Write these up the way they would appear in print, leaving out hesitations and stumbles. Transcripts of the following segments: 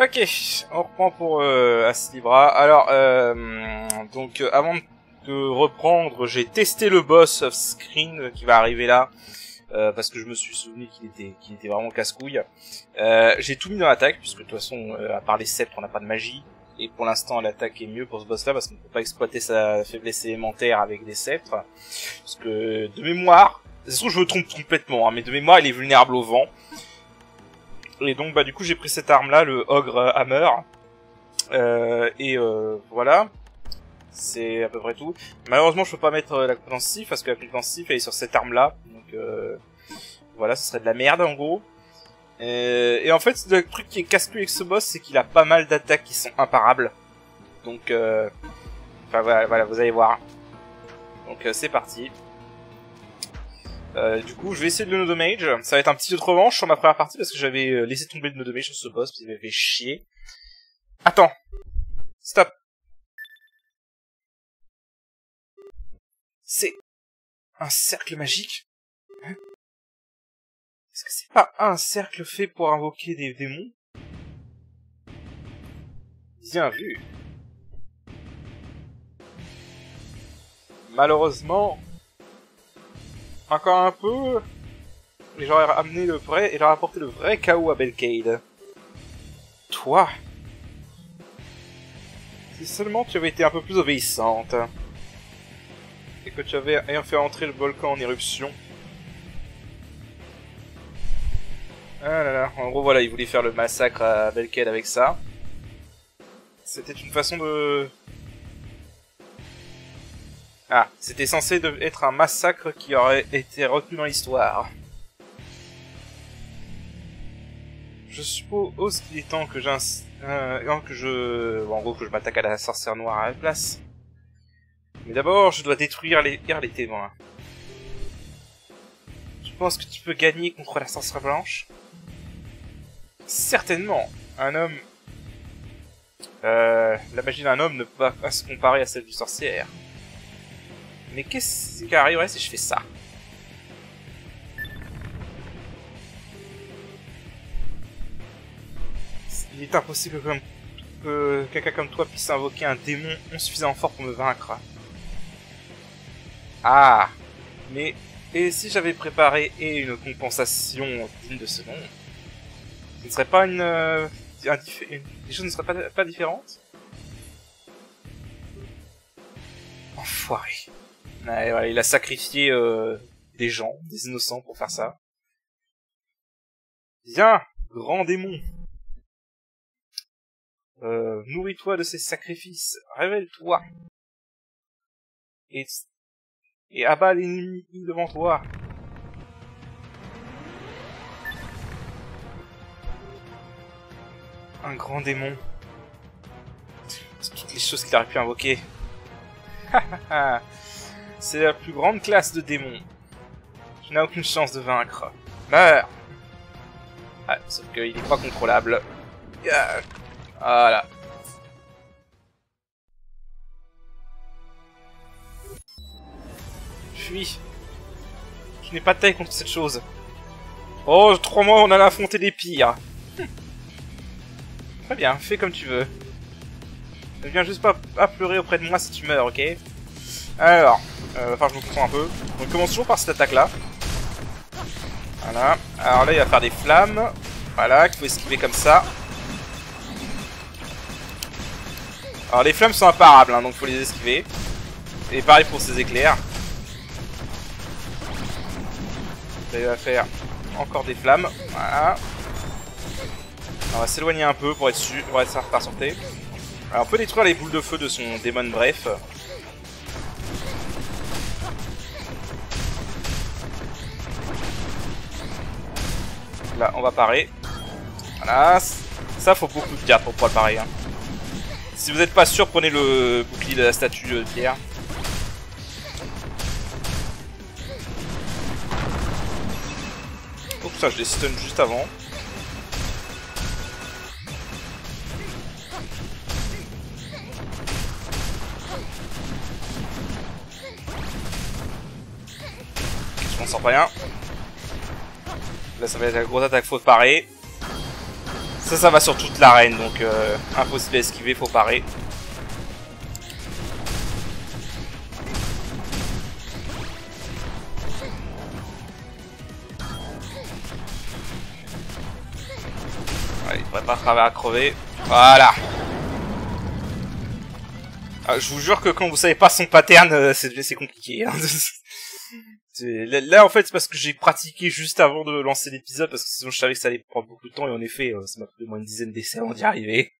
Ok, on reprend pour Aslibra. Alors, donc avant de reprendre, j'ai testé le boss off-screen qui va arriver là, parce que je me suis souvenu qu'il était vraiment casse-couille. J'ai tout mis dans l'attaque, puisque de toute façon, à part les sceptres, on n'a pas de magie. Et pour l'instant, l'attaque est mieux pour ce boss-là, parce qu'on ne peut pas exploiter sa faiblesse élémentaire avec des sceptres. Parce que, de mémoire, c'est sûr que je me trompe complètement, hein, mais de mémoire, il est vulnérable au vent. Et donc bah du coup j'ai pris cette arme là, le Ogre Hammer, voilà, c'est à peu près tout. Malheureusement je peux pas mettre la compétence Sif parce que la compétence Sif elle est sur cette arme là, donc voilà, ce serait de la merde en gros. Et en fait le truc qui est casse-couille avec ce boss c'est qu'il a pas mal d'attaques qui sont imparables, donc enfin voilà vous allez voir. Donc c'est parti. Du coup, je vais essayer de le Nodomage. Ça va être un petit autre revanche sur ma première partie parce que j'avais laissé tomber le Nodomage sur ce boss parce qu'il m'avait fait chier. Attends. Stop. C'est un cercle magique? Hein? Est-ce que c'est pas un cercle fait pour invoquer des démons? Bien vu. Malheureusement... Encore un peu, et j'aurais amené le vrai, et j'aurais apporté le vrai chaos à Belcade. Toi, si seulement tu avais été un peu plus obéissante, et que tu avais fait entrer le volcan en éruption. Ah là là, en gros voilà, il voulait faire le massacre à Belcade avec ça. C'était une façon de... Ah, c'était censé être un massacre qui aurait été retenu dans l'histoire. Je suppose qu'il est temps que bon, en gros que je m'attaque à la sorcière noire à la place. Mais d'abord, je dois détruire les témoins. Tu penses que tu peux gagner contre la sorcière blanche? Certainement. Un homme... la magie d'un homme ne peut pas se comparer à celle d'une sorcière. Mais qu'est-ce qui arriverait si je fais ça? Il est impossible que quelqu'un comme toi puisse invoquer un démon suffisamment fort pour me vaincre. Ah, mais et si j'avais préparé une compensation digne de ce nom? Ce ne serait pas les choses ne seraient pas différentes? Enfoiré. Ouais, voilà, il a sacrifié des gens, des innocents pour faire ça. Viens, grand démon. Nourris-toi de ces sacrifices. Révèle-toi. Et abats l'ennemi devant toi. Un grand démon. C'est toutes les choses qu'il aurait pu invoquer. C'est la plus grande classe de démons. Tu n'as aucune chance de vaincre. Meurs! Ah, sauf qu'il n'est pas contrôlable. Voilà. Fuis. Je n'ai pas de taille contre cette chose. Oh, 3 mois, on allait affronter les pires. Très bien, fais comme tu veux. Ne viens juste pas à pleurer auprès de moi si tu meurs, ok? Alors, va falloir que je me concentre un peu. On commence toujours par cette attaque-là. Voilà. Alors là, il va faire des flammes. Voilà, qu'il faut esquiver comme ça. Alors les flammes sont imparables, hein, donc faut les esquiver. Et pareil pour ces éclairs. Là, il va faire encore des flammes. Voilà. On va s'éloigner un peu pour être sûr, pour être certain de sortir. Alors on peut détruire les boules de feu de son démon bref. Là, on va parer. Voilà. Ça, faut beaucoup de garde pour pouvoir le parer. Hein. Si vous n'êtes pas sûr, prenez le bouclier de la statue de pierre. Oh putain, je les stun juste avant. Je m'en sors pas rien. Là ça va être la grosse attaque, faut parer. Ça va sur toute l'arène, donc impossible à esquiver, faut parer. Ouais, il devrait pas travailler à crever. Voilà. Ah, je vous jure que quand vous savez pas son pattern, c'est compliqué. Hein. Là, en fait, c'est parce que j'ai pratiqué juste avant de lancer l'épisode, parce que sinon je savais que ça allait prendre beaucoup de temps, et en effet, ça m'a pris au moins une dizaine d'essais avant d'y arriver.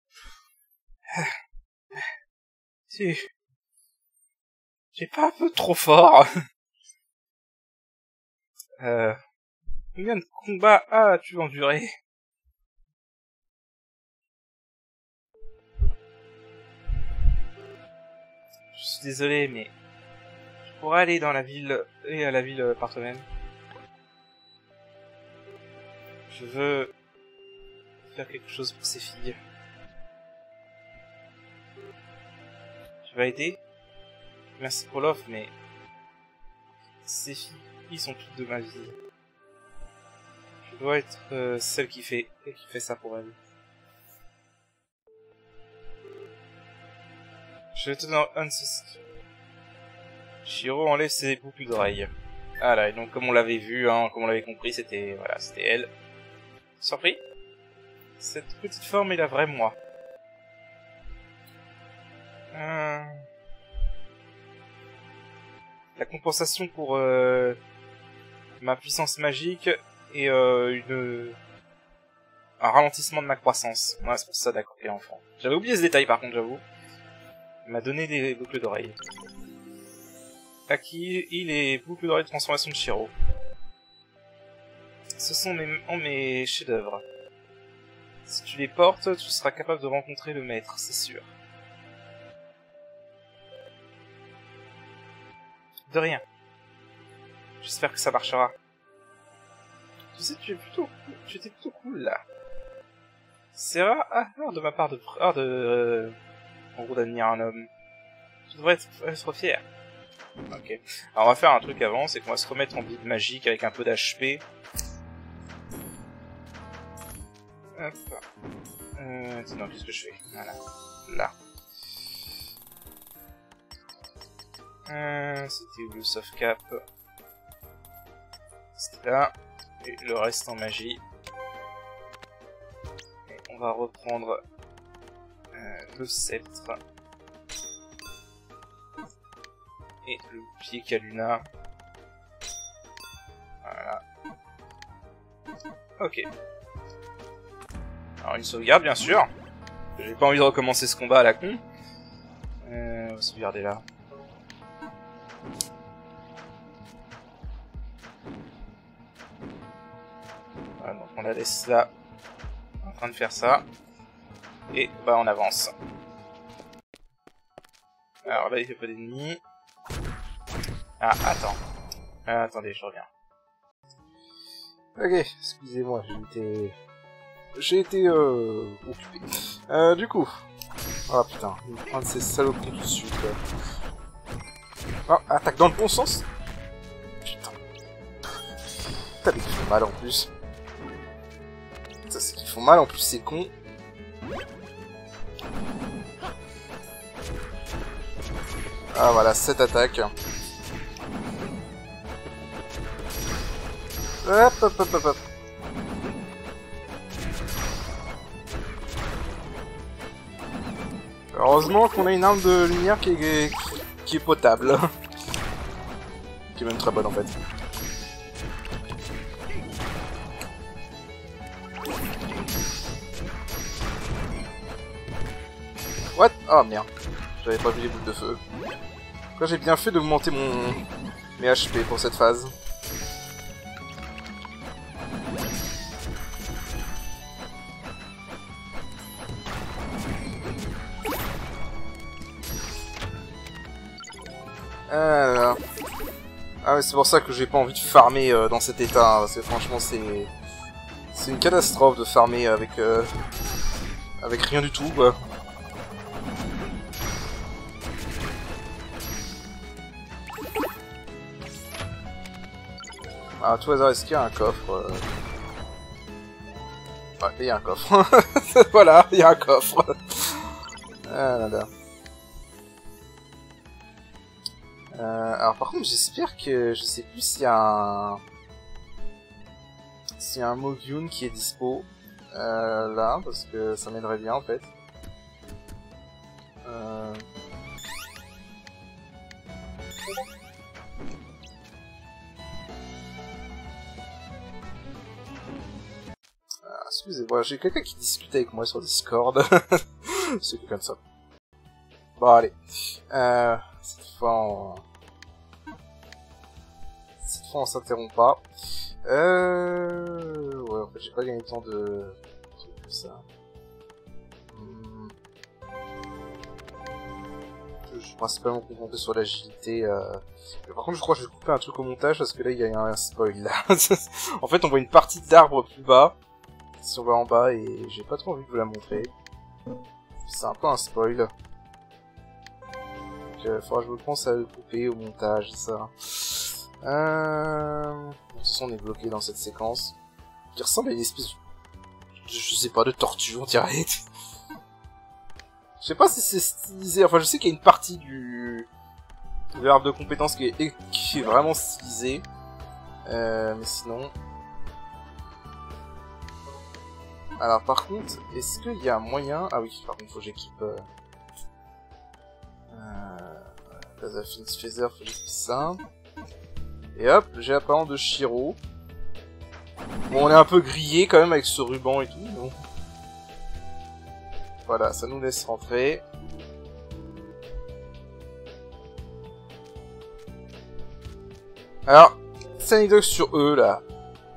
J'ai pas un peu trop fort. Combien de combats as-tu enduré? Je suis désolé, mais je pourrais aller dans la ville et à la ville par toi-même. Je veux faire quelque chose pour ces filles. Tu vas aider? Merci pour l'offre, mais ces filles sont toutes de ma vie. Je dois être celle qui fait ça pour elles. Je te donne ceci. Shiro enlève ses boucles d'oreilles. Ah là, et donc comme on l'avait vu, hein, comme on l'avait compris, c'était voilà, c'était elle. Surpris? Cette petite forme est la vraie moi. La compensation pour ma puissance magique et un ralentissement de ma croissance. Ouais, c'est pour ça d'accord, et enfant. J'avais oublié ce détail par contre, j'avoue. Il m'a donné des boucles d'oreilles. Acquis les boucles d'oreilles de transformation de Shiro. Ce sont mes chefs-d'œuvre. Si tu les portes, tu seras capable de rencontrer le maître, c'est sûr. De rien. J'espère que ça marchera. Tu sais, tu étais plutôt cool là. C'est rare de ma part en gros d'admirer un homme. Tu devrais être fier. Ok. Alors on va faire un truc avant, c'est qu'on va se remettre en build magique avec un peu d'HP. Hop. Non, qu'est-ce que je fais? Voilà. Là. C'était où le soft cap? C'était là. Et le reste en magie. Et on va reprendre le sceptre. Et le pied Kaluna. Voilà. Ok. Alors une sauvegarde bien sûr. J'ai pas envie de recommencer ce combat à la con. On va sauvegarder là. Voilà, donc on la laisse là. En train de faire ça. Et bah on avance. Alors là il fait pas d'ennemis. Ah attends. Attendez, je reviens. Ok, excusez-moi, j'ai été occupé. Du coup. Ah putain, un de ces saloperies tout de suite. Oh, attaque dans le bon sens. Putain. Putain, mais ils font mal en plus. Ça, c'est qu'ils font mal en plus, c'est con. Ah voilà, cette attaque. Hop, hop, hop, hop, hop. Heureusement qu'on a une arme de lumière qui est potable. Qui est même très bonne en fait. What? Oh merde. J'avais pas vu les boules de feu. Pourquoi j'ai bien fait d'augmenter mes HP pour cette phase. Ah ouais, c'est pour ça que j'ai pas envie de farmer dans cet état, hein, parce que franchement c'est une catastrophe de farmer avec rien du tout, quoi. Ah, à tout hasard, est-ce qu'il y a un coffre Ouais, il y a un coffre. Voilà, il y a un coffre. Ah là là. Alors par contre, j'espère que... Je sais plus s'il y a un... S'il y a un Mogyun qui est dispo. Là, parce que ça m'aiderait bien en fait. Excusez-moi, j'ai quelqu'un qui discute avec moi sur Discord. C'est quelqu'un de ça. Bon, allez. Cette fois, on s'interrompt pas. Ouais, en fait, j'ai pas gagné tant de trucs que ça. Je suis principalement concentré sur l'agilité. Par contre, je crois que je vais couper un truc au montage parce que là, il y a un spoil. Là. En fait, on voit une partie d'arbre plus bas. Si on va en bas, et j'ai pas trop envie de vous la montrer. C'est un peu un spoil. Donc, faudra que je me pense à le couper au montage, ça. De toute façon, on est bloqué dans cette séquence. Qui ressemble à une espèce de... Je sais pas, de tortue, on dirait. Je sais pas si c'est stylisé. Enfin, je sais qu'il y a une partie de l'arbre de compétences qui est vraiment stylisée. Mais sinon... Alors par contre, est-ce qu'il y a un moyen... Ah oui, par contre, faut que j'équipe... Las Affinity Feather, faut que j'équipe ça. Et hop, j'ai l'apparence de Shiro. Bon, on est un peu grillé quand même avec ce ruban et tout, donc... Voilà, ça nous laisse rentrer. Alors, petite anecdote sur eux, là.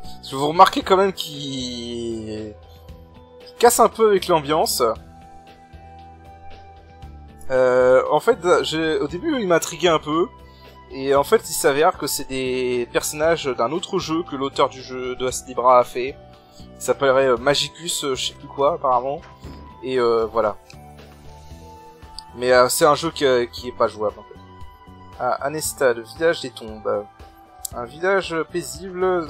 Parce que vous remarquez quand même qu'ils... casse un peu avec l'ambiance. En fait, au début, il m'intriguait un peu. Et en fait, il s'avère que c'est des personnages d'un autre jeu que l'auteur du jeu de Asce Libra a fait. Il s'appellerait Magicus, je sais plus quoi, apparemment. Et voilà. Mais c'est un jeu qui est pas jouable, en fait. Ah, Anesta, le village des tombes. Un village paisible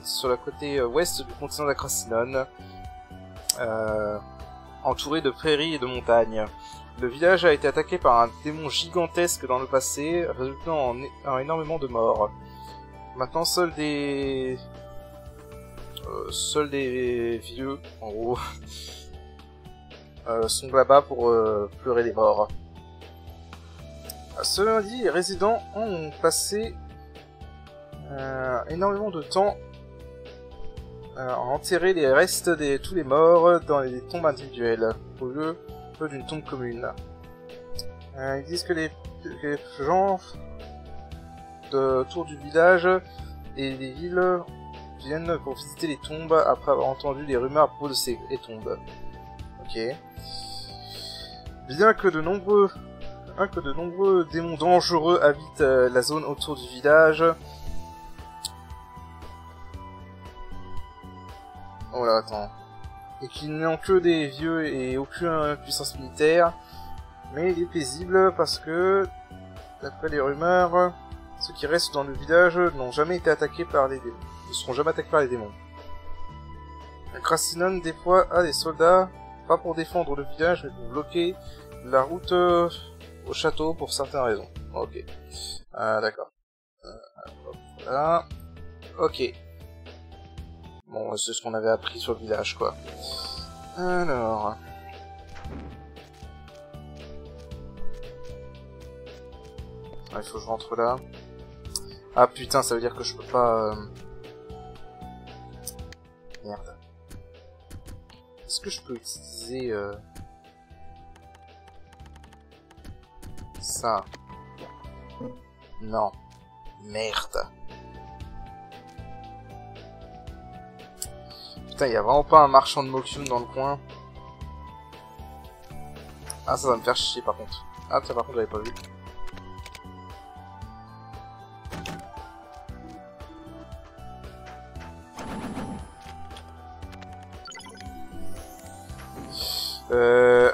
sur la côté ouest du continent d'Akrasinone. Entouré de prairies et de montagnes. Le village a été attaqué par un démon gigantesque dans le passé, résultant en énormément de morts. Maintenant, seuls des vieux, en gros, sont là-bas pour pleurer les morts. Ce lundi, les résidents ont passé énormément de temps à enterrer les restes de tous les morts dans les tombes individuelles, au lieu d'une tombe commune. Ils disent que les gens autour du village et des villes viennent pour visiter les tombes après avoir entendu les rumeurs à propos de ces tombes. Ok. Bien que de nombreux démons dangereux habitent la zone autour du village. Oh là, attends. Et qu'ils n'ont que des vieux et aucune puissance militaire. Mais il est paisible parce que, d'après les rumeurs, ceux qui restent dans le village n'ont jamais été attaqués par les démons. Ne seront jamais attaqués par les démons. Akrasinone déploie des soldats, pas pour défendre le village, mais pour bloquer la route au château pour certaines raisons. Ok. D'accord. Voilà. Ok. Bon, c'est ce qu'on avait appris sur le village, quoi. Alors... Ah, il faut que je rentre là. Ah putain, ça veut dire que je peux pas... Merde. Est-ce que je peux utiliser... ça? Non. Merde. Putain, y a vraiment pas un marchand de Mokyun dans le coin. Ah, ça va me faire chier par contre. Ah, tiens, par contre, j'avais pas vu.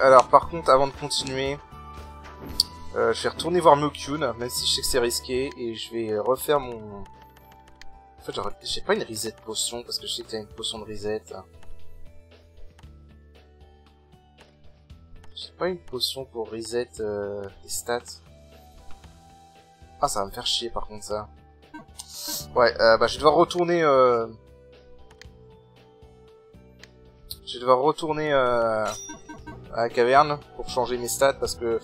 Alors, par contre, avant de continuer, je vais retourner voir Mokyun, même si je sais que c'est risqué, et je vais refaire mon... En fait, j'ai pas une reset potion, parce que je sais que t'as une potion de reset. J'ai pas une potion pour reset les stats. Ah, ça va me faire chier par contre ça. Ouais, bah je vais devoir retourner... Je vais devoir retourner à la caverne pour changer mes stats parce que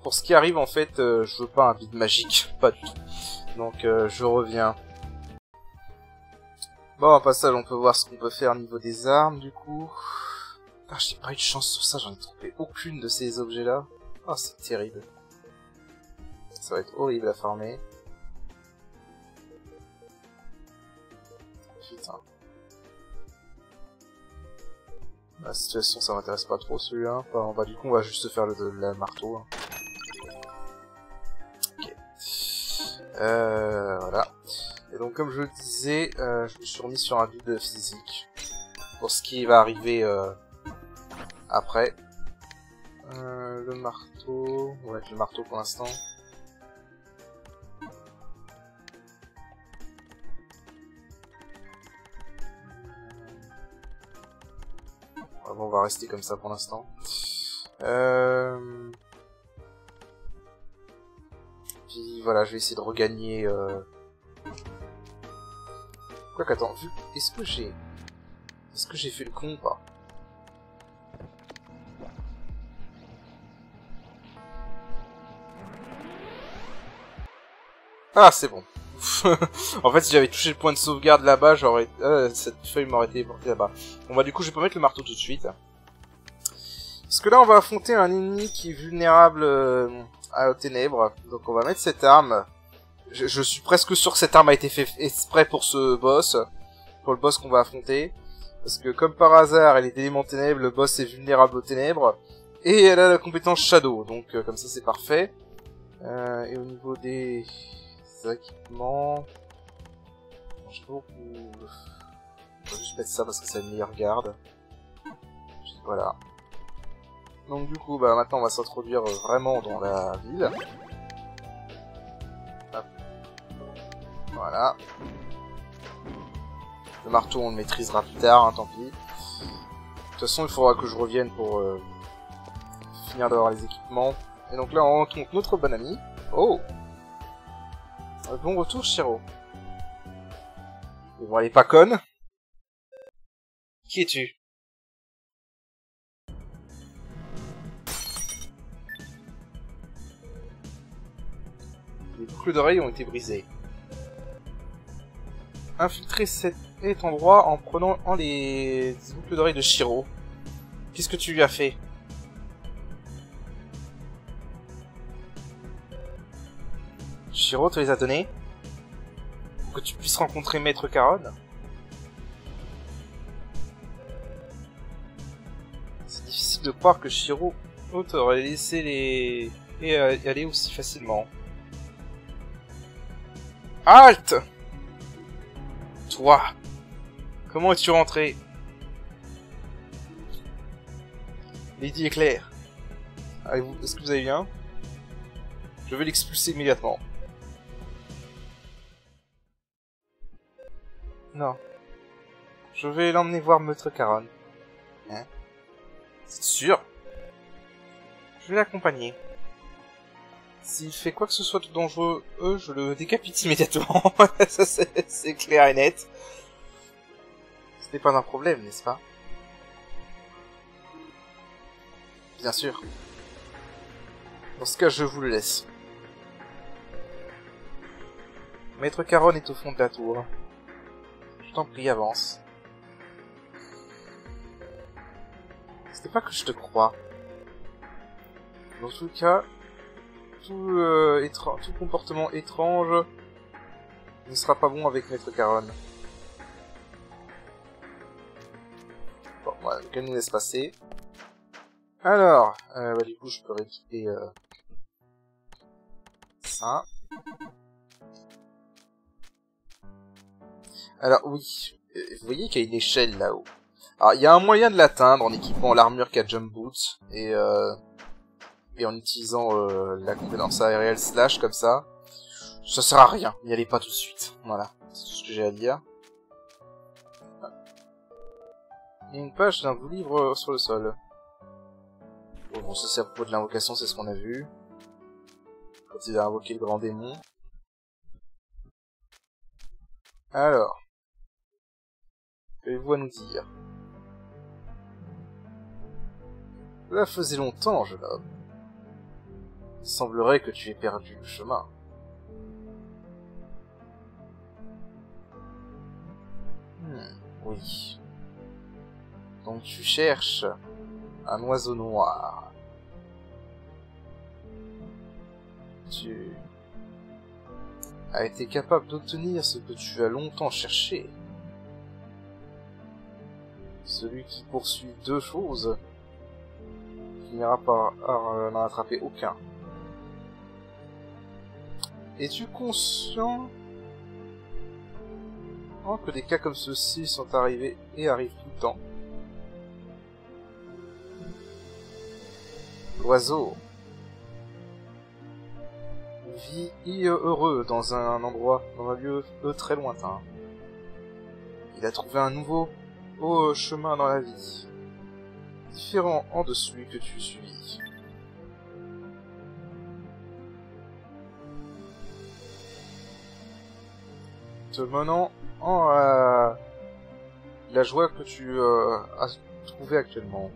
pour ce qui arrive en fait, je veux pas un vide magique, pas du tout. Donc je reviens. Bon, en passage, on peut voir ce qu'on peut faire au niveau des armes du coup. Ah, j'ai pas eu de chance sur ça, j'en ai trouvé aucune de ces objets-là. Oh, c'est terrible. Ça va être horrible à farmer. Putain. La situation, ça m'intéresse pas trop celui-là. Enfin, bah, du coup, on va juste faire le marteau. Hein. Ok. Voilà. Et donc, comme je le disais, je me suis remis sur un build physique. Pour ce qui va arriver après. Le marteau... Ouais, le marteau pour l'instant. Bon, on va rester comme ça pour l'instant. Puis voilà, je vais essayer de regagner... Quoi qu'attends, vu... Est-ce que j'ai fait le con ou pas? Ah, c'est bon. En fait, si j'avais touché le point de sauvegarde là-bas, j'aurais... cette feuille m'aurait été portée là-bas. Bon bah du coup, je vais pas mettre le marteau tout de suite. Parce que là, on va affronter un ennemi qui est vulnérable aux ténèbres. Donc on va mettre cette arme. Je suis presque sûr que cette arme a été faite exprès pour ce boss. Pour le boss qu'on va affronter. Parce que comme par hasard, elle est d'éléments ténèbres, le boss est vulnérable aux ténèbres. Et elle a la compétence Shadow. Donc comme ça, c'est parfait. Et au niveau des... équipements... Je sais pas où... Je vais juste mettre ça parce que c'est une meilleure garde. Voilà. Donc du coup, bah maintenant on va s'introduire vraiment dans la ville. Hop. Voilà. Le marteau on le maîtrisera plus tard, hein, tant pis. De toute façon il faudra que je revienne pour finir d'avoir les équipements. Et donc là on rencontre notre bon ami. Oh! Bon retour, Shiro. Bon, elle est pas conne. Qui es-tu? Les boucles d'oreilles ont été brisées. Infiltrer cet endroit en prenant les boucles d'oreilles de Shiro. Qu'est-ce que tu lui as fait? Shiro te les a donnés? Pour que tu puisses rencontrer Maître Caron? C'est difficile de croire que Shiro t'aurait laissé les... et aller aussi facilement. Halte! Toi! Comment es-tu rentré? Lady Éclair. Est-ce que vous allez bien? Je vais l'expulser immédiatement. Non. Je vais l'emmener voir Maître Caron. Hein? C'est sûr? Je vais l'accompagner. S'il fait quoi que ce soit de dangereux, je le décapite immédiatement. Ça, c'est clair et net. Ce n'est pas un problème, n'est-ce pas? Bien sûr. Dans ce cas, je vous le laisse. Maître Caron est au fond de la tour. Je t'en prie, avance. Ce n'est pas que je te crois. Dans tout cas, tout comportement étrange ne sera pas bon avec Maître Caron. Bon, voilà, donc elle nous laisse passer. Alors, bah, du coup, je peux rééquiper ça. Alors, oui, vous voyez qu'il y a une échelle là-haut. Alors, il y a un moyen de l'atteindre en équipant l'armure qui a Jump Boots et en utilisant la compétence aérienne slash comme ça. Ça sert à rien, n'y allez pas tout de suite. Voilà, c'est tout ce que j'ai à dire. Il y a une page d'un livre sur le sol. Pour bon, ça c'est à propos de l'invocation, c'est ce qu'on a vu. Quand il a invoqué le grand démon. Alors. Qu'avez-vous à nous dire? Cela faisait longtemps, jeune homme. Il semblerait que tu aies perdu le chemin. Oui. Donc tu cherches un oiseau noir. Tu as été capable d'obtenir ce que tu as longtemps cherché. Celui qui poursuit deux choses finira par n'en attraper aucun. Es-tu conscient que des cas comme ceux-ci sont arrivés et arrivent tout le temps? L'oiseau vit heureux dans un endroit, dans un lieu très lointain. Il a trouvé un nouveau chemin dans la vie, différent de celui que tu suis. Te menant en la joie que tu as trouvée actuellement.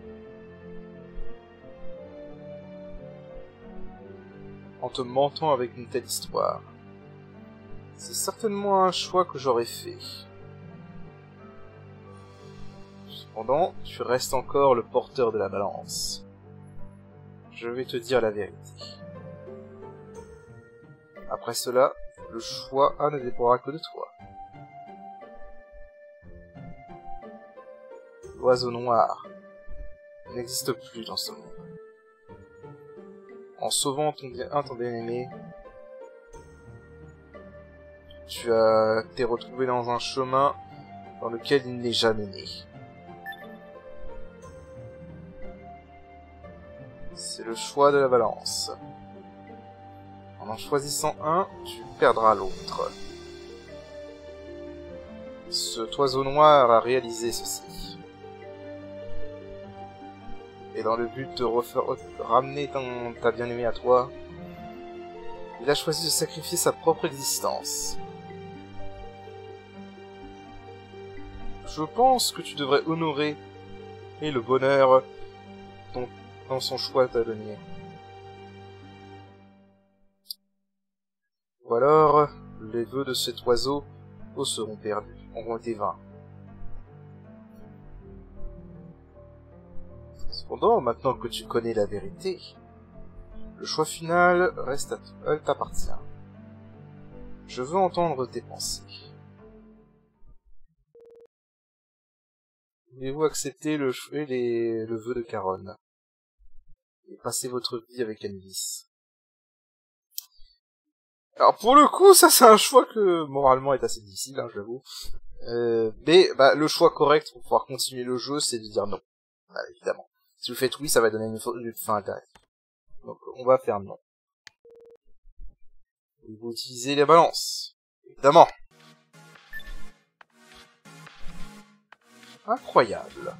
En te mentant avec une telle histoire. C'est certainement un choix que j'aurais fait. Cependant, tu restes encore le porteur de la balance. Je vais te dire la vérité. Après cela, le choix ne dépendra que de toi. L'oiseau noir n'existe plus dans ce monde. En sauvant ton bien-aimé, tu t'es retrouvé dans un chemin dans lequel il n'est jamais né. C'est le choix de la balance. En choisissant un, tu perdras l'autre. Cet oiseau noir a réalisé ceci. Et dans le but de ramener ta bien-aimée à toi, il a choisi de sacrifier sa propre existence. Je pense que tu devrais honorer le bonheur dont son choix t'a donné. Ou alors, les vœux de cet oiseau seront perdus, auront été vains. Cependant, maintenant que tu connais la vérité, le choix final elle t'appartient. Je veux entendre tes pensées. Voulez-vous accepter le vœu de Charon et passer votre vie avec Anubis? Alors pour le coup, ça c'est un choix que moralement est assez difficile, hein, j'avoue. Mais le choix correct pour pouvoir continuer le jeu, c'est de dire non. Évidemment. Si vous faites oui, ça va donner une fin intéressante. Donc on va faire non. Vous utilisez les balances. Évidemment. Incroyable.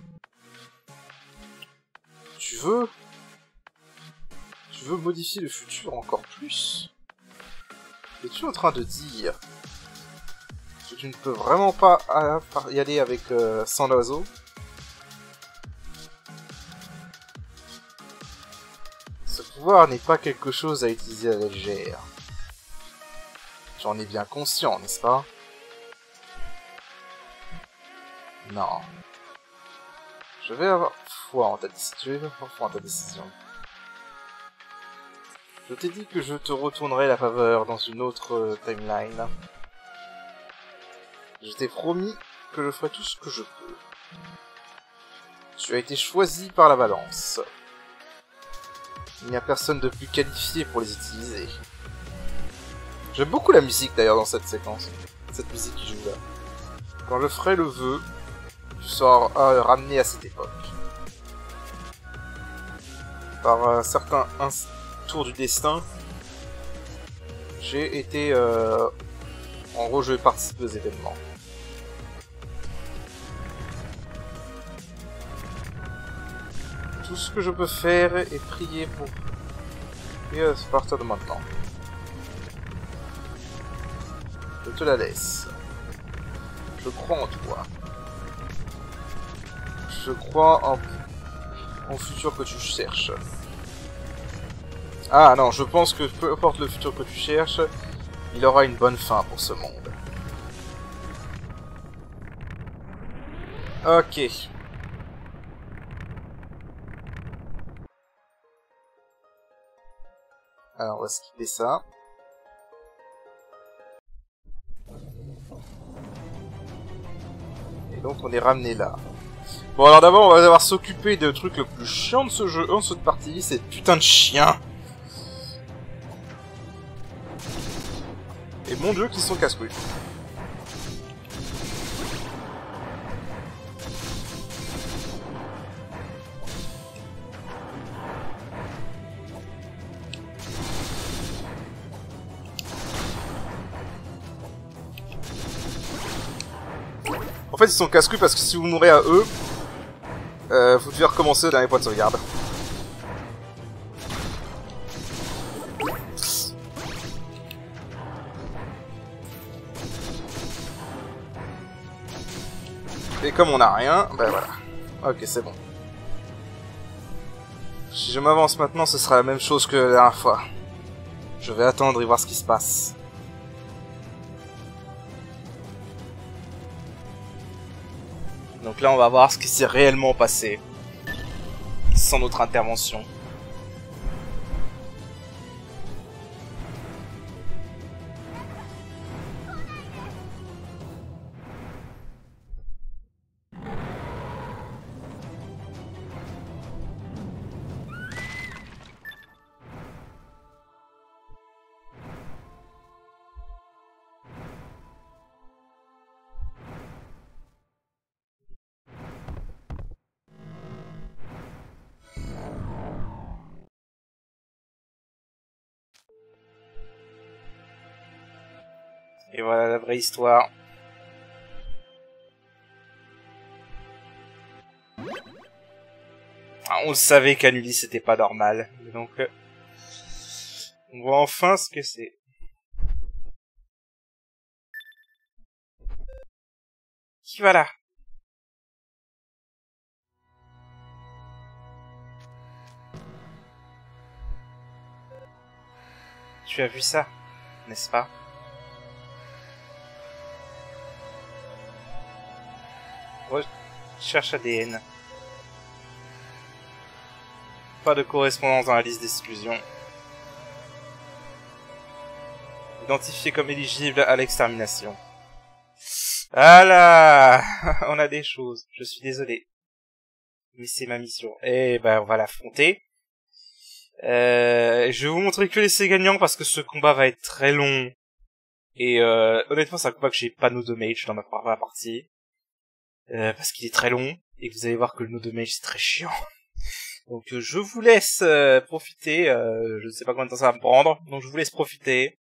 Tu veux modifier le futur encore plus? Es-tu en train de dire que tu ne peux vraiment pas y aller avec sans l'oiseau? Ce pouvoir n'est pas quelque chose à utiliser à la légère. J'en ai bien conscient, n'est-ce pas? Non. Je vais avoir foi en ta décision. Je t'ai dit que je te retournerai la faveur dans une autre timeline. Je t'ai promis que je ferai tout ce que je peux. Tu as été choisi par la balance. Il n'y a personne de plus qualifié pour les utiliser. J'aime beaucoup la musique d'ailleurs dans cette séquence. Cette musique qui joue là. Quand je ferai le vœu, tu seras ramené à cette époque. Par un certain tour du destin, j'ai été... en gros, je vais participer aux événements. tout ce que je peux faire est prier pour... Et à partir de maintenant. Je te la laisse. Je crois en toi. Je crois en futur que tu cherches. Ah non, je pense que peu importe le futur que tu cherches, il aura une bonne fin pour ce monde. Ok. Alors, on va skipper ça. Et donc, on est ramené là. Bon, alors d'abord, on va devoir s'occuper de truc le plus chiant de ce jeu, en cette partie, c'est putain de chien. Et mon dieu, qu'ils sont casse-couilles. En fait, ils sont casse-couilles parce que si vous mourrez à eux, vous devez recommencer le dernier point de sauvegarde. Et comme on a rien, ben voilà. Ok, c'est bon. Si je m'avance maintenant, ce sera la même chose que la dernière fois. Je vais attendre et voir ce qui se passe. Donc là, on va voir ce qui s'est réellement passé. Sans notre intervention. Et voilà la vraie histoire. Ah, on le savait qu'Annuli c'était pas normal. Donc on voit enfin ce que c'est. Qui va là? Tu as vu ça, n'est-ce pas? Recherche ADN. Pas de correspondance dans la liste d'exclusion. Identifié comme éligible à l'extermination. Voilà. On a des choses. Je suis désolé. Mais c'est ma mission. Et ben on va l'affronter. Je vais vous montrer que l'essai gagnant parce que ce combat va être très long. Et honnêtement c'est un combat que j'ai pas no damage dans ma première partie. Parce qu'il est très long. Et vous allez voir que le no damage c'est très chiant. Donc je vous laisse profiter. Je ne sais pas combien de temps ça va me prendre. Donc je vous laisse profiter.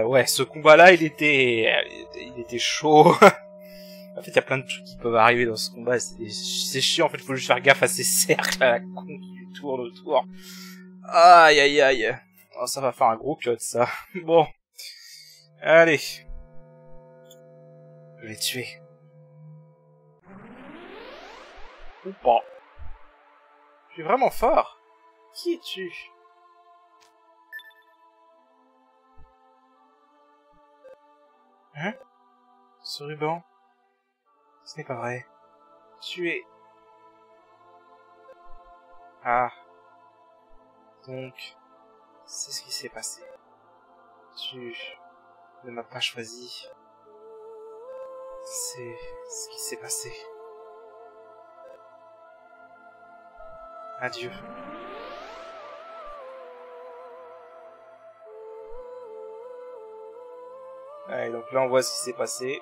Ouais, ce combat-là, il était chaud. En fait, il y a plein de trucs qui peuvent arriver dans ce combat. C'est chiant. En fait, il faut juste faire gaffe à ces cercles à la con qui tournent autour. Aïe, aïe, aïe. Oh, ça va faire un gros cut, ça. Bon. Allez. Je vais tuer. Ou pas. Tu es vraiment fort. Qui es-tu? Hein? Ce ruban? Ce n'est pas vrai. Tu es... Ah. Donc, c'est ce qui s'est passé. Tu ne m'as pas choisi. C'est ce qui s'est passé. Adieu. Allez, donc là on voit ce qui s'est passé.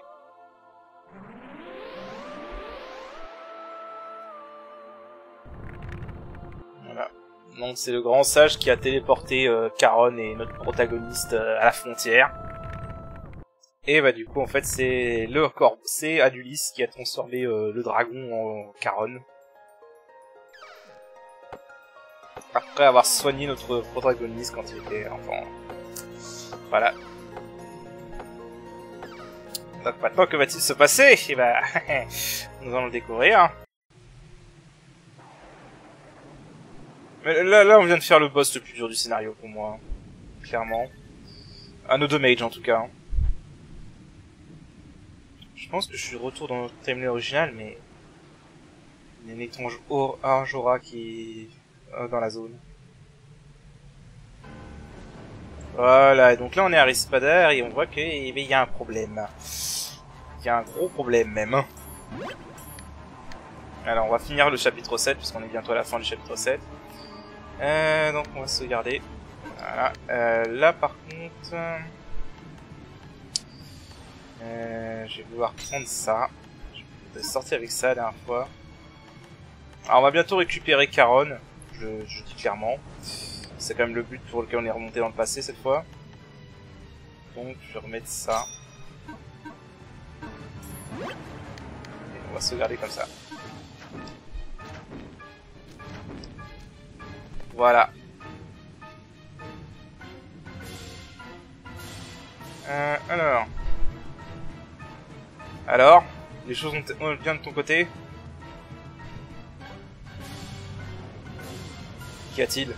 Voilà. Donc c'est le grand sage qui a téléporté Charon et notre protagoniste à la frontière. Et bah du coup en fait c'est c'est Adulis qui a transformé le dragon en Charon. Après avoir soigné notre protagoniste quand il était enfant. Voilà. Donc maintenant, que va-t-il se passer? Eh ben, nous allons le découvrir. Mais là, on vient de faire le boss le plus dur du scénario pour moi. Clairement. Another Mage en tout cas. Je pense que je suis de retour dans notre timeline original, mais... il y a une étrange aura qui est dans la zone. Voilà, donc là on est à Rispadar et on voit qu'il y a un problème. Il y a un gros problème même. Alors on va finir le chapitre 7 puisqu'on est bientôt à la fin du chapitre 7. Donc on va sauvegarder. Voilà. Là par contre... je vais vouloir prendre ça. Je vais sortir avec ça la dernière fois. Alors on va bientôt récupérer Charon. Je dis clairement. C'est quand même le but pour lequel on est remonté dans le passé cette fois. Donc je vais remettre ça. Et on va sauvegarder comme ça. Voilà. Alors, les choses ont bien de ton côté? Qu'y a-t-il?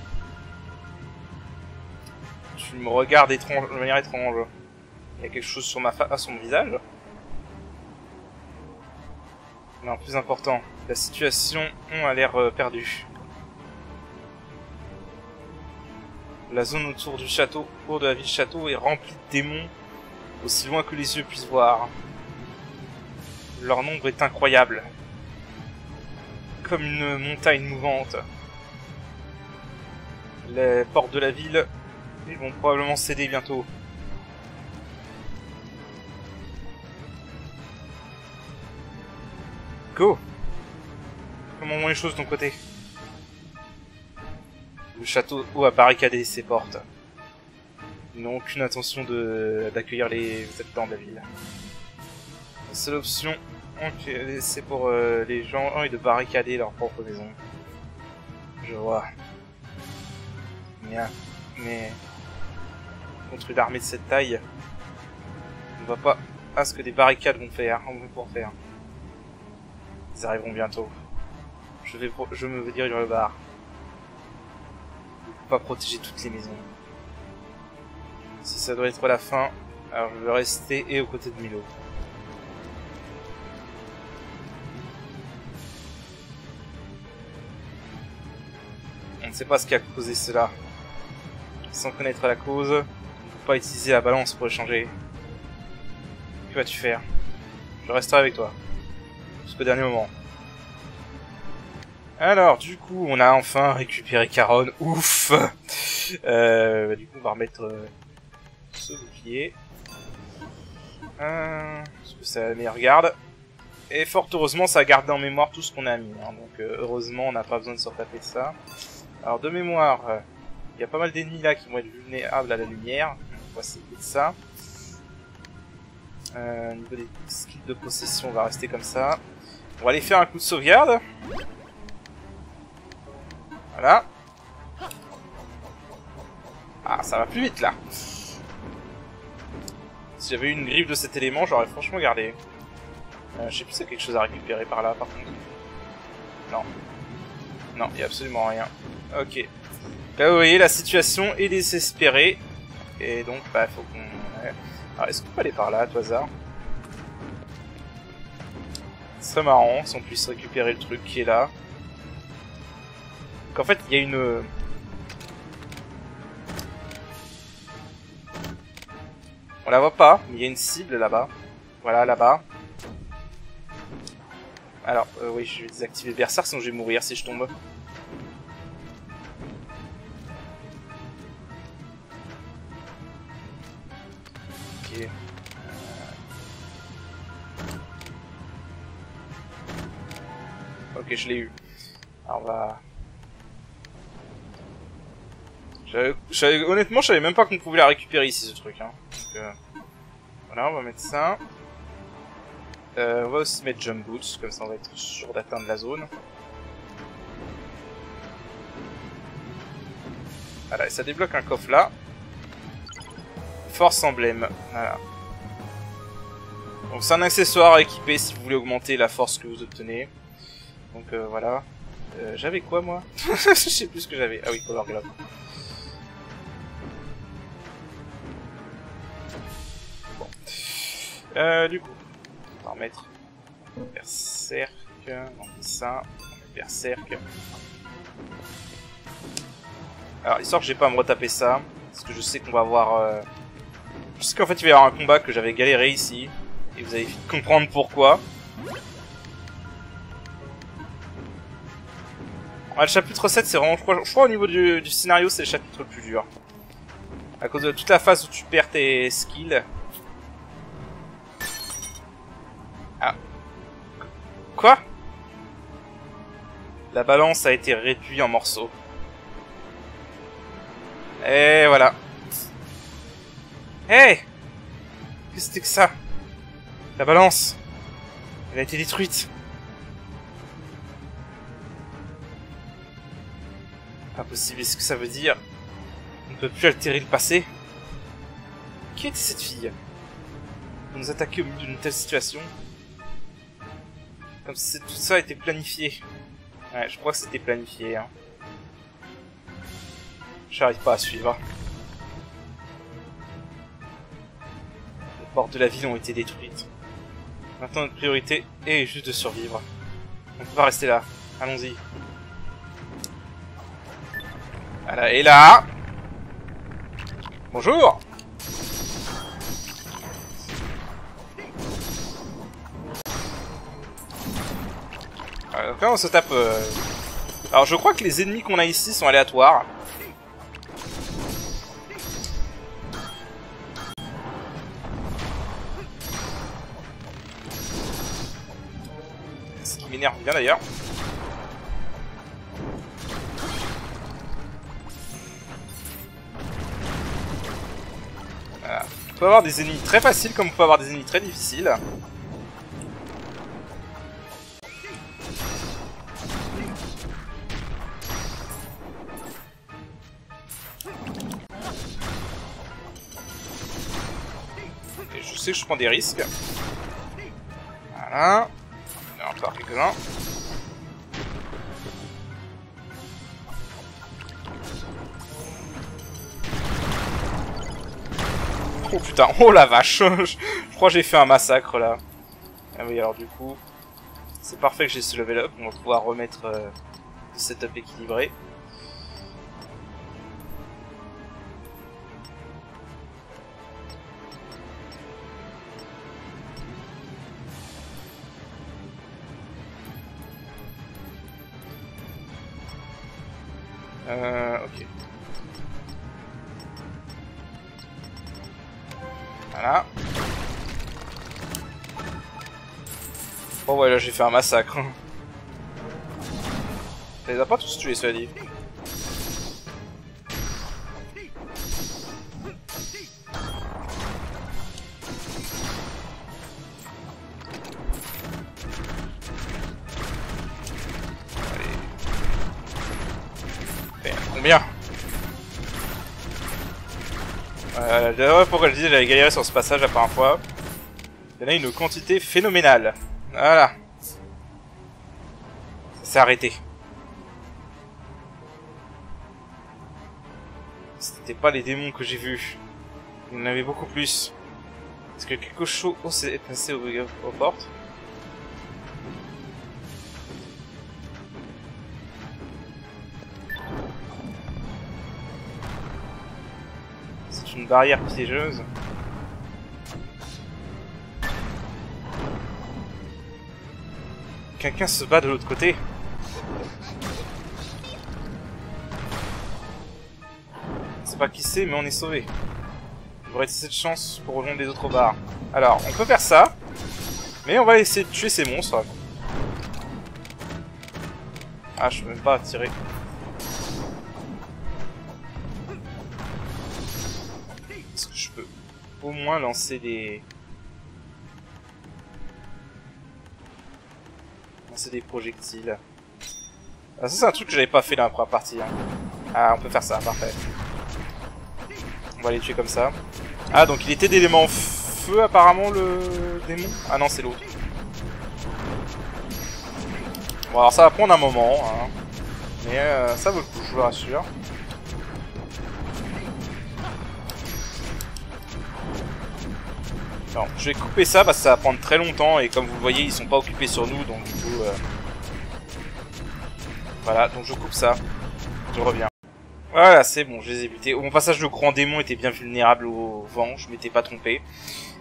Tu me regardes de manière étrange. Il y a quelque chose sur sur mon visage? Non, plus important, la situation a l'air perdue. La zone autour du château, autour de la ville château, est remplie de démons, aussi loin que les yeux puissent voir. Leur nombre est incroyable, comme une montagne mouvante. Les portes de la ville, ils vont probablement céder bientôt. Go! Comment vont les choses de ton côté? Le château a barricadé ses portes. Ils n'ont aucune intention d'accueillir les habitants de la ville. La seule option, c'est pour les gens est de barricader leur propre maison. Je vois. Mais contre une armée de cette taille, on ne voit pas à ce que des barricades vont pouvoir faire. Ils arriveront bientôt. Je me diriger vers le bar. Pas protéger toutes les maisons. Si ça doit être la fin, alors je vais rester et aux côtés de Milo. On ne sait pas ce qui a causé cela. Sans connaître la cause, on ne peut pas utiliser la balance pour échanger. Que vas-tu faire? Je resterai avec toi. Jusqu'au dernier moment. Alors, du coup, on a enfin récupéré Charon. Ouf! Du coup, on va remettre ce bouclier. Parce que c'est la meilleure garde. Et fort heureusement, ça a gardé en mémoire tout ce qu'on a mis. Hein. Donc heureusement, on n'a pas besoin de se retaper de ça. Alors de mémoire, il y a pas mal d'ennemis là qui vont être vulnérables à la lumière. On va essayer de ça. Au niveau des skills de possession, on va rester comme ça. On va aller faire un coup de sauvegarde. Voilà. Ah, ça va plus vite là. Si j'avais eu une griffe de cet élément, j'aurais franchement gardé. Je sais plus s'il y a quelque chose à récupérer par là, par contre. Non. Non, il n'y a absolument rien. Ok. Là, vous voyez, la situation est désespérée. Et donc, bah, faut qu'on... Ouais. Alors, est-ce qu'on peut aller par là, à tout hasard? Ce serait marrant si on puisse récupérer le truc qui est là. Donc, en fait, il y a une... On la voit pas, mais il y a une cible là-bas. Voilà, là-bas. Alors, oui, je vais désactiver Berserk, sinon je vais mourir si je tombe. Ok. Ok, je l'ai eu. Alors, on va... Honnêtement, je savais même pas qu'on pouvait la récupérer ici, ce truc. Hein. Donc, voilà, on va mettre ça. On va aussi mettre Jump Boots, comme ça on va être sûr d'atteindre la zone. Voilà, et ça débloque un coffre là. Force emblème, voilà. Donc c'est un accessoire à équiper si vous voulez augmenter la force que vous obtenez. Donc voilà. J'avais quoi moi? Je sais plus ce que j'avais. Ah oui, Power Glove. Bon. Du coup, on va remettre Berserk. On met ça. On met Berserk. Alors, histoire que j'ai pas à me retaper ça. Parce que je sais qu'on va avoir... Je sais qu'en fait il va y avoir un combat que j'avais galéré ici. Et vous allez vite comprendre pourquoi. Ah, le chapitre 7 c'est vraiment... Je crois au niveau du scénario c'est le chapitre le plus dur. À cause de toute la phase où tu perds tes skills. Ah. Quoi? La balance a été réduite en morceaux. Et voilà. Hey! Qu'est-ce que c'était que ça? La balance! Elle a été détruite. Impossible, est-ce que ça veut dire on ne peut plus altérer le passé? Qui était cette fille? Pour nous attaquer au milieu d'une telle situation? Comme si tout ça était planifié. Ouais, je crois que c'était planifié. Hein. J'arrive pas à suivre. Les portes de la ville ont été détruites. Maintenant notre priorité est juste de survivre. On ne peut pas rester là. Allons-y. Voilà, et là... Bonjour. Donc là on se tape... Alors je crois que les ennemis qu'on a ici sont aléatoires. Ce qui m'énerve bien d'ailleurs. Voilà. On peut avoir des ennemis très faciles comme on peut avoir des ennemis très difficiles. Et je sais que je prends des risques. Voilà. Il y en a encore quelques-uns. Oh putain, oh la vache. Je crois que j'ai fait un massacre là. Ah oui, alors du coup, c'est parfait que j'ai ce level up. On va pouvoir remettre le setup équilibré. Ok. Voilà. Oh ouais, là j'ai fait un massacre. Ça les a pas tous tués, cela dit. Combien? Pourquoi je disais j'avais galéré sur ce passage la première fois. Il y en a une quantité phénoménale. Voilà. Ça s'est arrêté. C'était pas les démons que j'ai vus. Il y en avait beaucoup plus. Est-ce que quelque chose s'est passé aux portes? C'est une barrière piégeuse. Quelqu'un se bat de l'autre côté. Je sais pas qui c'est, mais on est sauvé. J'aurais cette chance pour rejoindre les autres bars. Alors, on peut faire ça, mais on va essayer de tuer ces monstres. Ah, je peux même pas tirer. Est-ce que je peux au moins lancer des... projectiles. Ah, ça c'est un truc que j'avais pas fait dans la première partie. Hein. Ah, on peut faire ça, parfait. On va les tuer comme ça. Ah, donc il était d'éléments feu apparemment le démon. Ah non, c'est l'autre. Bon, alors ça va prendre un moment, hein. Mais ça vaut le coup, je vous le rassure. Non, je vais couper ça parce que ça va prendre très longtemps et comme vous le voyez, ils sont pas occupés sur nous, donc du coup... Voilà, donc je coupe ça. Je reviens. Voilà, c'est bon, je les ai butés. Mon passage de grand démon était bien vulnérable au vent, je m'étais pas trompé.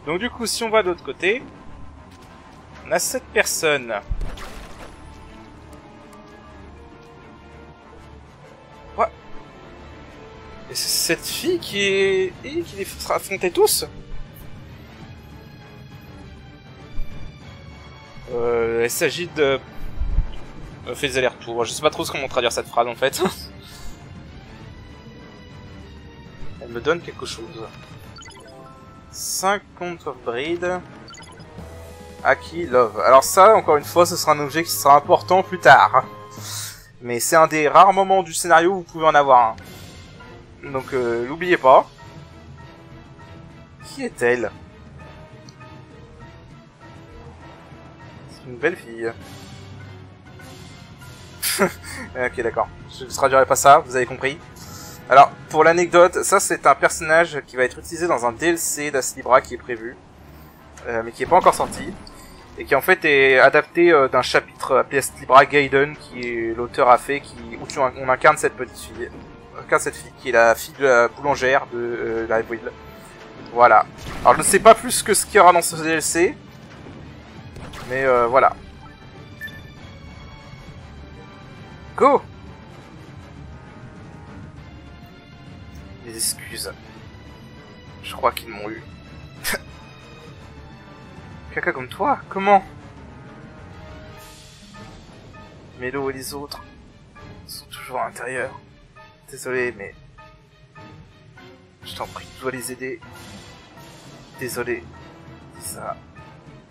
Donc du coup, si on va de l'autre côté, on a cette personne. Quoi? Et c'est cette fille qui est... Et qui les affrontait tous? Il s'agit de... fait des allers-retours. Je sais pas trop comment traduire cette phrase en fait. Elle me donne quelque chose. 50 of breed. Aki love. Alors ça, encore une fois, ce sera un objet qui sera important plus tard. Mais c'est un des rares moments du scénario où vous pouvez en avoir un. Donc n'oubliez pas. Qui est-elle? C'est une belle fille. Ok, d'accord. Je ne traduirai pas ça, vous avez compris. Alors, pour l'anecdote, ça c'est un personnage qui va être utilisé dans un DLC d'As Libra qui est prévu, mais qui n'est pas encore sorti, et qui en fait est adapté d'un chapitre appelé As Libra Gaiden, qui l'auteur a fait, où on incarne cette petite fille. On incarne cette fille, qui est la fille de la boulangère de la ville. Voilà. Alors je ne sais pas plus que ce qu'il y aura dans ce DLC, mais voilà. Go! Mes excuses. Je crois qu'ils m'ont eu. Caca comme toi? Comment? Mélo et les autres sont toujours à l'intérieur. Désolé, mais... Je t'en prie, tu dois les aider. Désolé. Dis ça.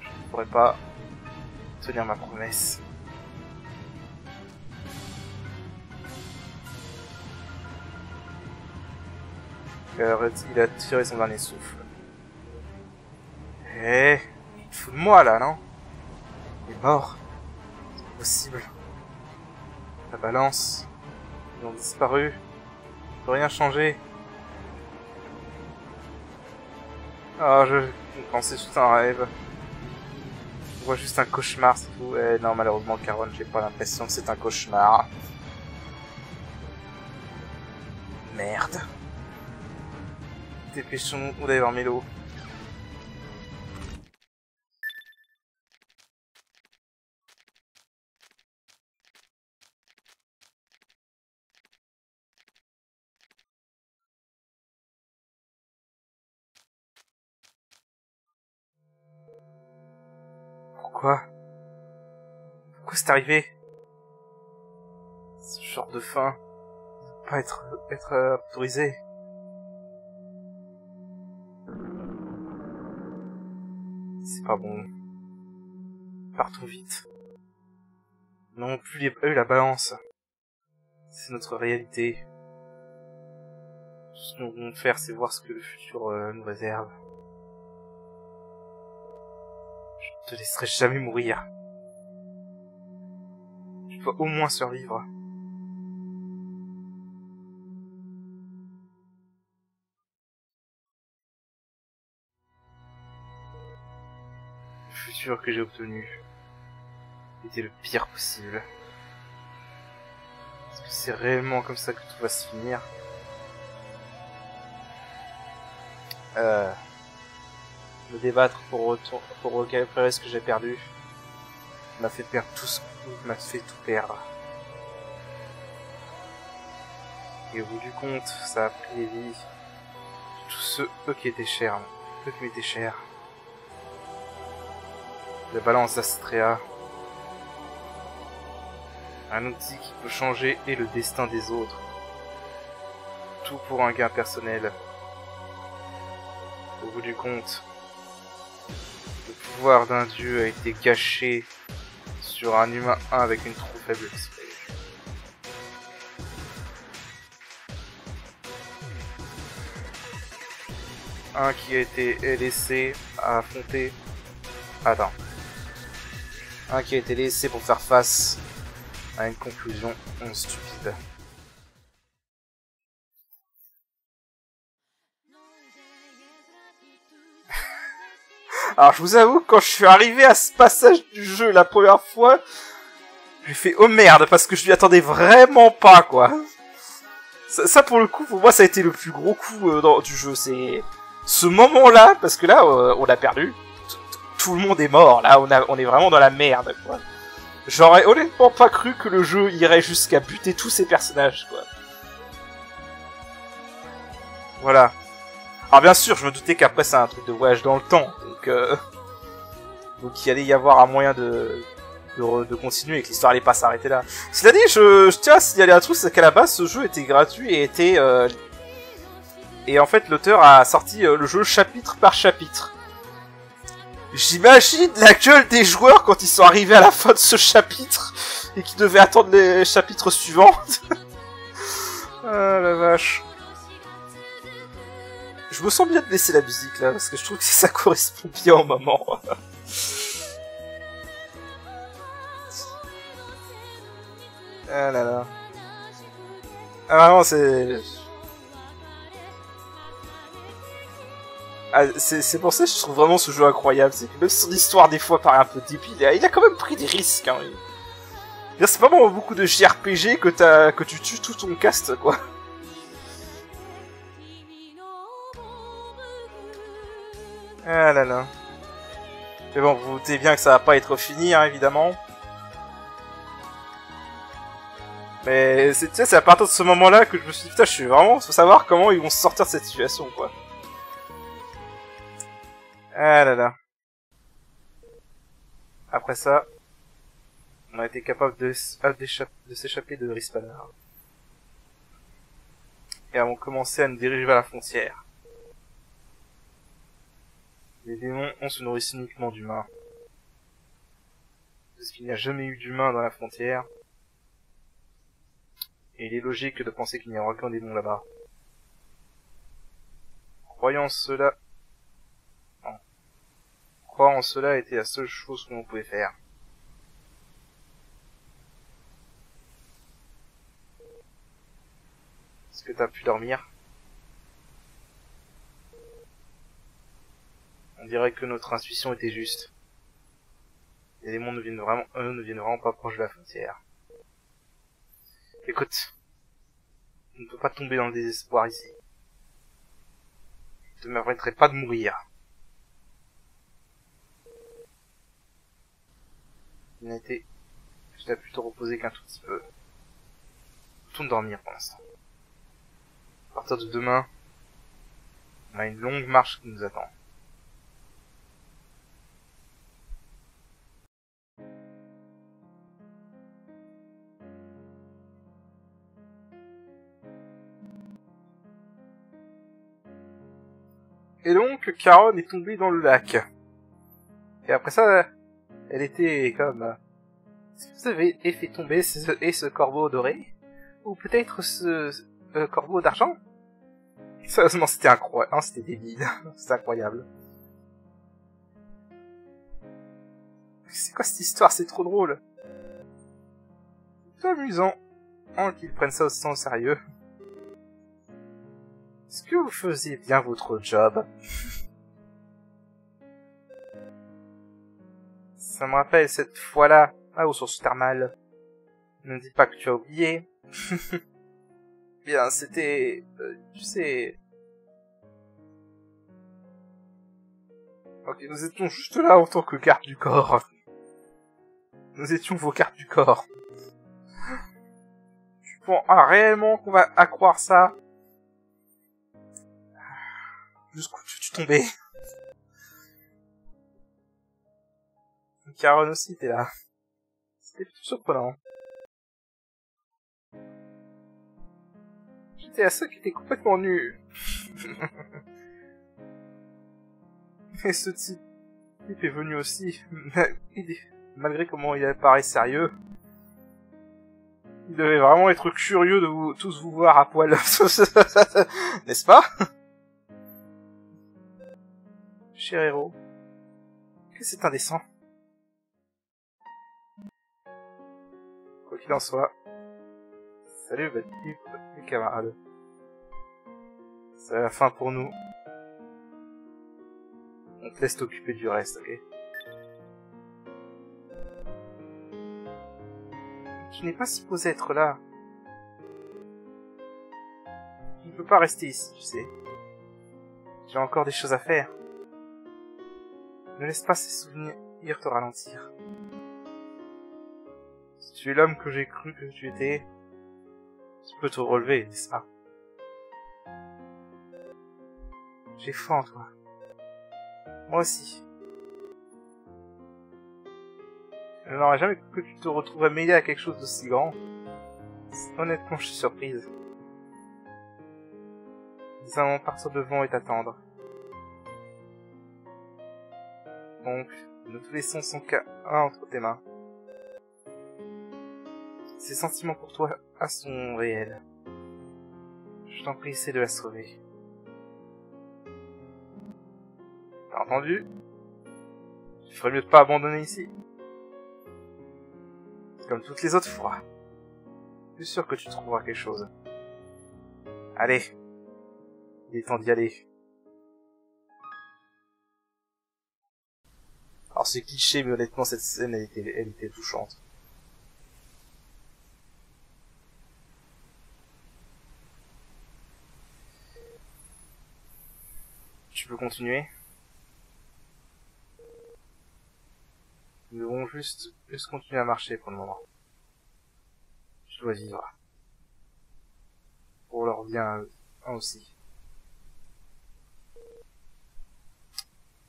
Je ne pourrais pas tenir ma promesse. Il a tiré son dernier souffle. Eh, il te fout de moi là, non? Il est mort. C'est possible. La balance. Ils ont disparu. Je peux rien changer. Ah, je pensais juste un rêve. Je vois juste un cauchemar, c'est tout. Eh non, malheureusement, Caron, j'ai pas l'impression que c'est un cauchemar. Merde. Dépêchons, où d'aller voir Mélo. Pourquoi? Pourquoi c'est arrivé? Ce genre de fin. Pas être autorisé. C'est pas bon. Partons vite. Non plus la balance. C'est notre réalité. Tout ce que nous devons faire, c'est voir ce que le futur nous réserve. Je ne te laisserai jamais mourir. Tu dois au moins survivre. Le futur que j'ai obtenu était le pire possible. Est-ce que c'est réellement comme ça que tout va se finir? Me débattre pour récupérer ce que j'ai perdu m'a fait perdre m'a fait tout perdre. Et au bout du compte, ça a pris les vies de tous eux qui étaient chers, eux qui m'étaient chers. La balance d'Astrea, un outil qui peut changer et le destin des autres. Tout pour un gain personnel. Au bout du compte, le pouvoir d'un dieu a été gâché sur un humain avec une trop faible esprit. Un qui a été laissé à affronter... Attends. Un qui a été laissé pour faire face à une conclusion stupide. Alors je vous avoue, quand je suis arrivé à ce passage du jeu la première fois, j'ai fait oh merde, parce que je m'y attendais vraiment pas, quoi. Ça pour le coup, pour moi ça a été le plus gros coup du jeu, c'est ce moment-là, parce que là on a perdu, tout le monde est mort, là on est vraiment dans la merde, quoi. J'aurais honnêtement pas cru que le jeu irait jusqu'à buter tous ces personnages, quoi. Voilà. Alors bien sûr, je me doutais qu'après c'est un truc de voyage dans le temps, donc il allait y avoir un moyen de continuer et que l'histoire allait pas s'arrêter là. Cela dit, je tiens à signaler un truc, c'est qu'à la base ce jeu était gratuit et et en fait l'auteur a sorti le jeu chapitre par chapitre. J'imagine la gueule des joueurs quand ils sont arrivés à la fin de ce chapitre et qu'ils devaient attendre les chapitres suivants. Ah la vache. Je me sens bien de laisser la musique là, parce que je trouve que ça correspond bien au moment. Ah là là. Ah vraiment c'est... Ah, c'est pour ça que je trouve vraiment ce jeu incroyable, c'est que même son histoire des fois paraît un peu débile, il a quand même pris des risques. Hein. C'est pas vraiment beaucoup de JRPG que tu tues tout ton cast, quoi. Ah là là. Mais bon, vous vous doutez bien que ça va pas être fini, hein, évidemment. Mais c'est à partir de ce moment-là que je me suis dit, putain, je suis vraiment... Faut savoir comment ils vont se sortir de cette situation, quoi. Ah là là. Après ça, on a été capable de s'échapper de Rispanar. Et avons commencé à nous diriger vers la frontière. Les démons, on se nourrit uniquement d'humains. Parce qu'il n'y a jamais eu d'humains dans la frontière. Et il est logique de penser qu'il n'y aura qu'un démon là-bas. Croyant cela... Non. Croire en cela était la seule chose que l'on pouvait faire. Est-ce que t'as pu dormir? On dirait que notre intuition était juste. Les démons ne viennent vraiment pas proche de la frontière. Écoute, on ne peut pas tomber dans le désespoir ici. Je ne me permettrai pas de mourir. Je t'ai pu te reposer qu'un tout petit peu. Retourne dormir pour l'instant. À partir de demain, on a une longue marche qui nous attend. Et donc, Caron est tombée dans le lac. Et après ça, elle était comme... Est-ce que vous avez fait tomber ce corbeau doré? Ou peut-être ce corbeau d'argent? Sérieusement, c'était incroyable. C'était débile. C'était incroyable. C'est quoi cette histoire? C'est trop drôle. C'est amusant. Qu'ils prennent ça aussi au sérieux. Est-ce que vous faisiez bien votre job? Ça me rappelle cette fois-là, aux sources thermales. Ne me dis pas que tu as oublié. Bien, c'était... tu sais... Ok, nous étions juste là en tant que garde du corps. Nous étions vos gardes du corps. Tu penses réellement qu'on va accroire ça? Jusqu'où tu tombais? Caron aussi était là. C'était plutôt surprenant. J'étais la seule qui était complètement nue. Et ce type est venu aussi. Malgré comment il apparaît sérieux. Il devait vraiment être curieux de tous vous voir à poil. N'est-ce pas? Cher héros. Que c'est indécent. Quoi qu'il en soit. Salut, mes camarades. C'est la fin pour nous. On te laisse t'occuper du reste, ok? Tu n'es pas supposé être là. Tu ne peux pas rester ici, tu sais. J'ai encore des choses à faire. Ne laisse pas ces souvenirs te ralentir. Si tu es l'homme que j'ai cru que tu étais, tu peux te relever, n'est-ce pas? J'ai foi en toi. Moi aussi. Je n'aurais jamais cru que tu te retrouverais mêlé à quelque chose d'aussi grand. Honnêtement, je suis surprise. Nous allons partir devant et t'attendre. Donc, nous te laissons son cas entre tes mains. Ses sentiments pour toi sont réels. Je t'en prie, essaie de la sauver. T'as entendu? Tu ferais mieux de pas abandonner ici. Comme toutes les autres fois. Je suis sûr que tu trouveras quelque chose. Allez. Il est temps d'y aller. Alors c'est cliché, mais honnêtement cette scène elle était touchante. Tu peux continuer. Nous devons juste continuer à marcher pour le moment. Je dois vivre. Pour leur bien aussi.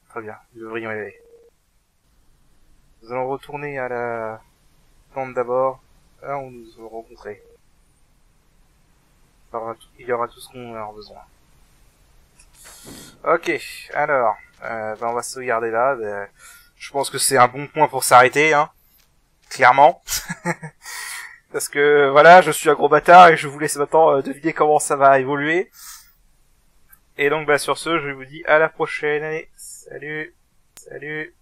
Très bien, nous devrions y aller. Nous allons retourner à la plante d'abord, là où nous avons rencontré. Il y aura tout ce qu'on a besoin. Ok, alors, on va se regarder là. Je pense que c'est un bon point pour s'arrêter, hein. Clairement. Parce que, voilà, je suis un gros bâtard et je vous laisse maintenant deviner comment ça va évoluer. Et donc, sur ce, je vous dis à la prochaine. Allez, salut, salut.